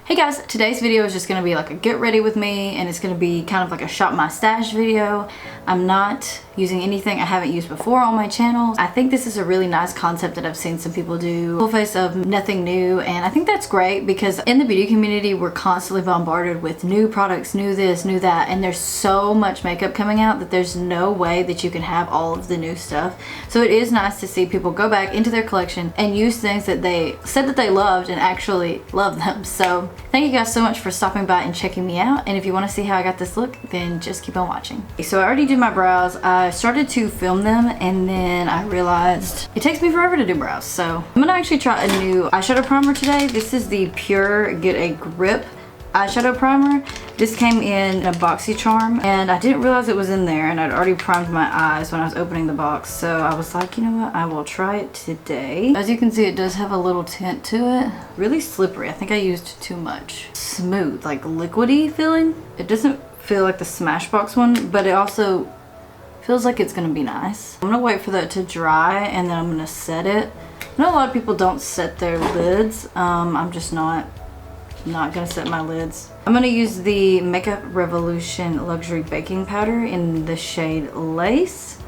Hey guys, today's video is just going to be like a get ready with me, and it's going to be kind of like a shop my stash video. I'm not using anything I haven't used before on my channel. I think this is a really nice concept that I've seen some people do. Full face of nothing new, and I think that's great because in the beauty community we're constantly bombarded with new products, new this, new that, and there's so much makeup coming out that there's no way that you can have all of the new stuff. So it is nice to see people go back into their collection and use things that they said that they loved and actually love them. So thank you guys so much for stopping by and checking me out, and if you want to see how I got this look, then just keep on watching. So I already did my brows. I started to film them and then I realized it takes me forever to do brows, so I'm gonna actually try a new eyeshadow primer today. This is the Pure Get a Grip eyeshadow primer. This came in a BoxyCharm and I didn't realize it was in there, and I'd already primed my eyes when I was opening the box, so I was like, you know what, I will try it today. As you can see, it does have a little tint to it. Really slippery. I think I used too much. Smooth, like liquidy feeling. It doesn't feel like the Smashbox one, but it also feels like it's gonna be nice. I'm gonna wait for that to dry and then I'm gonna set it. I know a lot of people don't set their lids. I'm just not gonna set my lids. I'm gonna use the Makeup Revolution Luxury Baking Powder in the shade Lace.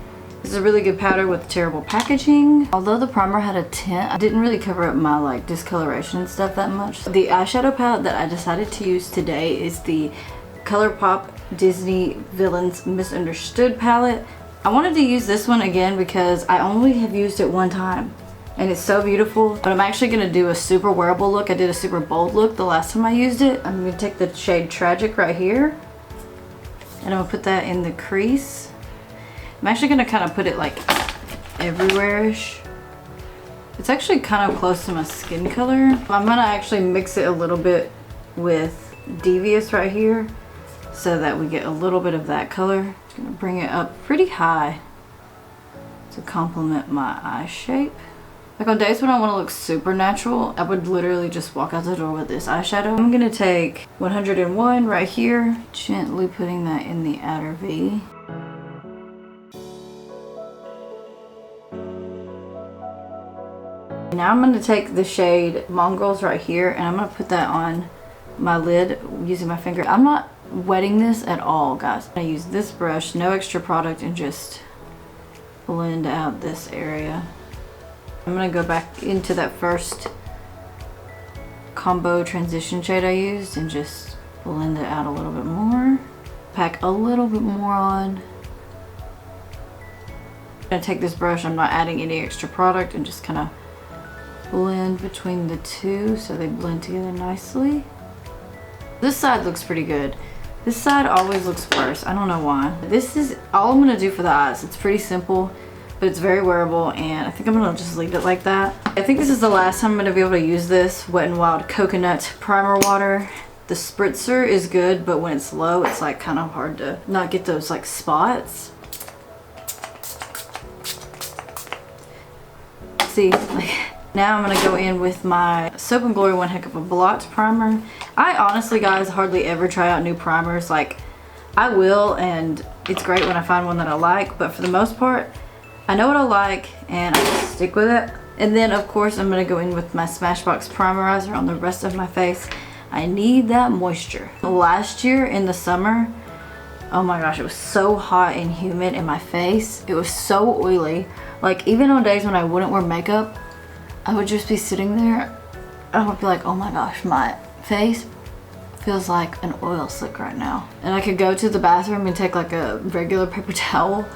This is a really good powder with terrible packaging. Although the primer had a tint, I didn't really cover up my like discoloration and stuff that much. The eyeshadow palette that I decided to use today is the Colourpop Disney Villains Misunderstood palette. I wanted to use this one again because I only have used it one time and it's so beautiful, but I'm actually gonna do a super wearable look. I did a super bold look the last time I used it. I'm gonna take the shade Tragic right here and I'm gonna put that in the crease. I'm actually gonna kind of put it like everywhere-ish. It's actually kind of close to my skin color. I'm gonna actually mix it a little bit with Devious right here so that we get a little bit of that color. Just gonna bring it up pretty high to complement my eye shape. Like on days when I want to look super natural, I would literally just walk out the door with this eyeshadow. I'm gonna take 101 right here, gently putting that in the outer V. Now I'm gonna take the shade Mongrels right here and I'm gonna put that on my lid using my finger. I'm not wetting this at all, guys. I use this brush, no extra product, and just blend out this area. I'm gonna go back into that first combo transition shade I used and just blend it out a little bit more. Pack a little bit more on. I'm gonna take this brush, I'm not adding any extra product, and just kind of blend between the two so they blend together nicely. This side looks pretty good. This side always looks worse. I don't know why. This is all I'm gonna do for the eyes. It's pretty simple, but it's very wearable, and I think I'm gonna just leave it like that. I think this is the last time I'm gonna be able to use this Wet n Wild Coconut Primer Water. The spritzer is good, but when it's low, it's like kind of hard to not get those like spots. See, like, now I'm gonna go in with my Soap & Glory One Heck of a Blot primer. I honestly, guys, hardly ever try out new primers. Like, I will, and it's great when I find one that I like, but for the most part, I know what I like and I just stick with it. And then of course I'm gonna go in with my Smashbox Primerizer on the rest of my face. I need that moisture. Last year in the summer, oh my gosh, it was so hot and humid in my face. It was so oily. Like, even on days when I wouldn't wear makeup, I would just be sitting there and I would be like, oh my gosh, my face feels like an oil slick right now. And I could go to the bathroom and take like a regular paper towel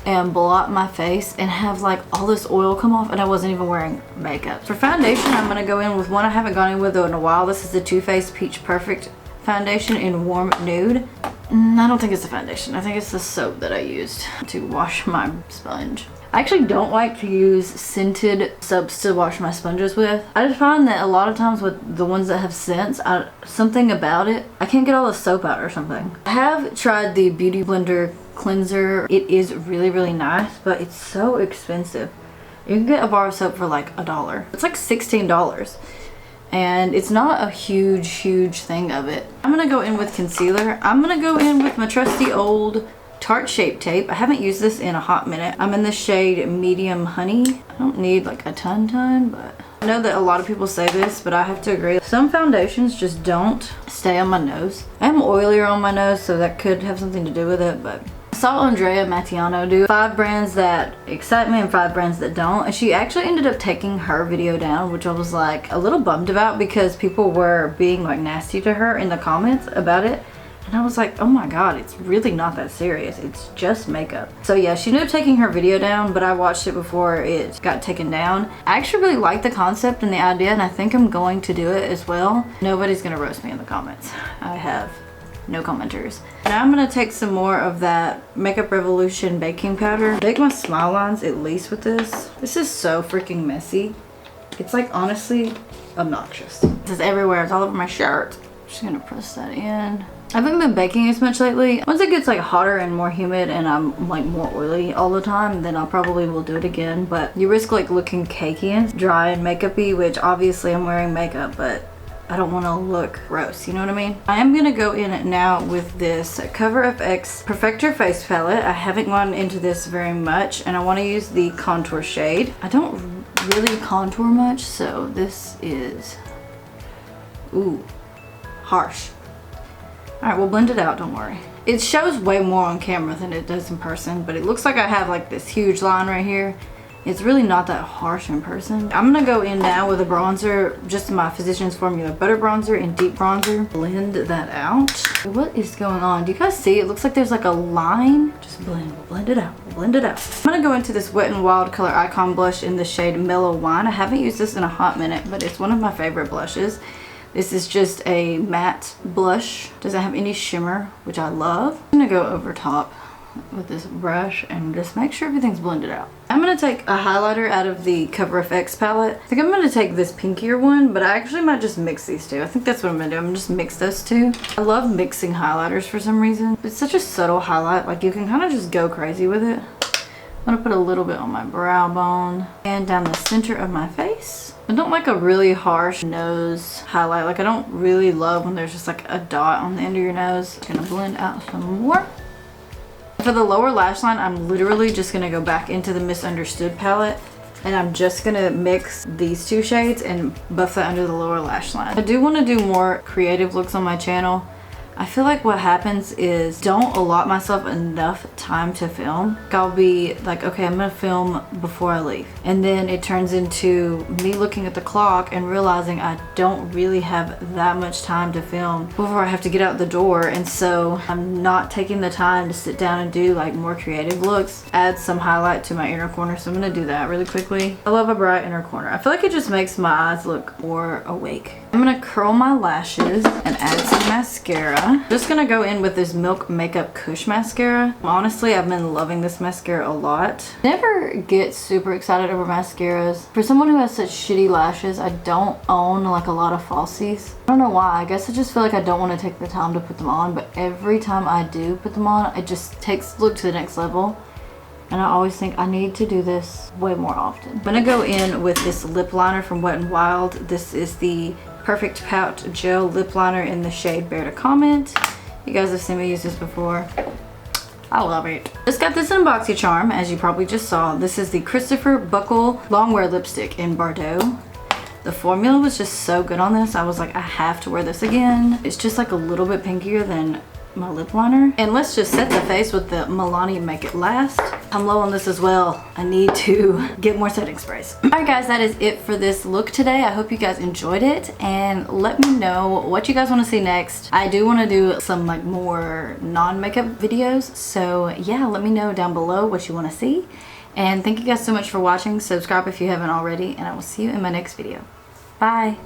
and blot my face and have like all this oil come off, and I wasn't even wearing makeup. For foundation, I'm gonna go in with one I haven't gone in with in a while. This is the Too Faced Peach Perfect foundation in Warm Nude. I don't think it's the foundation. I think it's the soap that I used to wash my sponge. I actually don't like to use scented soaps to wash my sponges with. I just find that a lot of times with the ones that have scents, something about it, I can't get all the soap out or something. I have tried the Beauty Blender cleanser. It is really, really nice, but it's so expensive. You can get a bar of soap for like $1. It's like $16. And it's not a huge thing of it. I'm gonna go in with concealer. I'm gonna go in with my trusty old Tarte Shape Tape. I haven't used this in a hot minute. I'm in the shade Medium Honey. I don't need like a ton, but I know that a lot of people say this, but I have to agree. Some foundations just don't stay on my nose. I'm oilier on my nose, so that could have something to do with it, but I saw Andrea Mattiano do 5 brands that excite me and 5 brands that don't, and she actually ended up taking her video down, which I was like a little bummed about because people were being like nasty to her in the comments about it. And I was like, oh my god, it's really not that serious. It's just makeup. So yeah, she ended up taking her video down, but I watched it before it got taken down. I actually really like the concept and the idea, and I think I'm going to do it as well. Nobody's gonna roast me in the comments. I have no commenters. Now I'm gonna take some more of that Makeup Revolution baking powder. Bake my smile lines at least with this. This is so freaking messy. It's like honestly obnoxious. This is everywhere. It's all over my shirt. I'm just gonna press that in. I haven't been baking as much lately. Once it gets like hotter and more humid and I'm like more oily all the time, then I probably will do it again. But you risk like looking cakey and dry and makeup-y, which obviously I'm wearing makeup, but I don't want to look gross, you know what I mean? I am gonna go in now with this Cover FX Perfector face palette. I haven't gone into this very much, and I want to use the contour shade. I don't really contour much, so this is, ooh, harsh. Alright, we'll blend it out, don't worry. It shows way more on camera than it does in person, but it looks like I have like this huge line right here. It's really not that harsh in person. I'm gonna go in now with a bronzer, just my Physicians Formula Butter Bronzer in Deep Bronzer. Blend that out. What is going on? Do you guys see? It looks like there's like a line. Just blend, we'll blend it out, we'll blend it out. I'm gonna go into this Wet n Wild Color Icon blush in the shade Mellow Wine. I haven't used this in a hot minute, but it's one of my favorite blushes. This is just a matte blush. Doesn't have any shimmer, which I love. I'm gonna go over top with this brush and just make sure everything's blended out. I'm gonna take a highlighter out of the Cover FX palette. I think I'm gonna take this pinkier one, but I actually might just mix these two. I think that's what I'm gonna do. I'm gonna just mix those two. I love mixing highlighters for some reason. It's such a subtle highlight, like you can kind of just go crazy with it. I'm gonna put a little bit on my brow bone and down the center of my face. I don't like a really harsh nose highlight. Like I don't really love when there's just like a dot on the end of your nose. I'm gonna blend out some more. For the lower lash line, I'm literally just gonna go back into the Misunderstood palette, and I'm just gonna mix these two shades and buff that under the lower lash line. I do wanna do more creative looks on my channel. I feel like what happens is don't allot myself enough time to film. I'll be like, okay, I'm gonna film before I leave. And then it turns into me looking at the clock and realizing I don't really have that much time to film before I have to get out the door. And so I'm not taking the time to sit down and do like more creative looks, add some highlight to my inner corner. So I'm gonna do that really quickly. I love a bright inner corner. I feel like it just makes my eyes look more awake. I'm gonna curl my lashes and add some mascara. Just gonna go in with this Milk Makeup Kush mascara. Honestly, I've been loving this mascara a lot. Never get super excited over mascaras. For someone who has such shitty lashes, I don't own like a lot of falsies. I don't know why. I guess I just feel like I don't want to take the time to put them on, but every time I do put them on, it just takes the look to the next level. And I always think I need to do this way more often. I'm gonna go in with this lip liner from Wet n Wild. This is the Perfect Pout Gel Lip Liner in the shade Bear to Comment. You guys have seen me use this before. I love it. Just got this in BoxyCharm, as you probably just saw. This is the Kristofer Buckle Longwear Lipstick in Bardot. The formula was just so good on this. I was like, I have to wear this again. It's just like a little bit pinkier than my lip liner. And let's just set the face with the Milani Make It Last. I'm low on this as well. I need to get more setting sprays. Alright guys, that is it for this look today. I hope you guys enjoyed it, and let me know what you guys want to see next. I do want to do some like more non-makeup videos, so yeah, let me know down below what you want to see. And thank you guys so much for watching. Subscribe if you haven't already, and I will see you in my next video. Bye!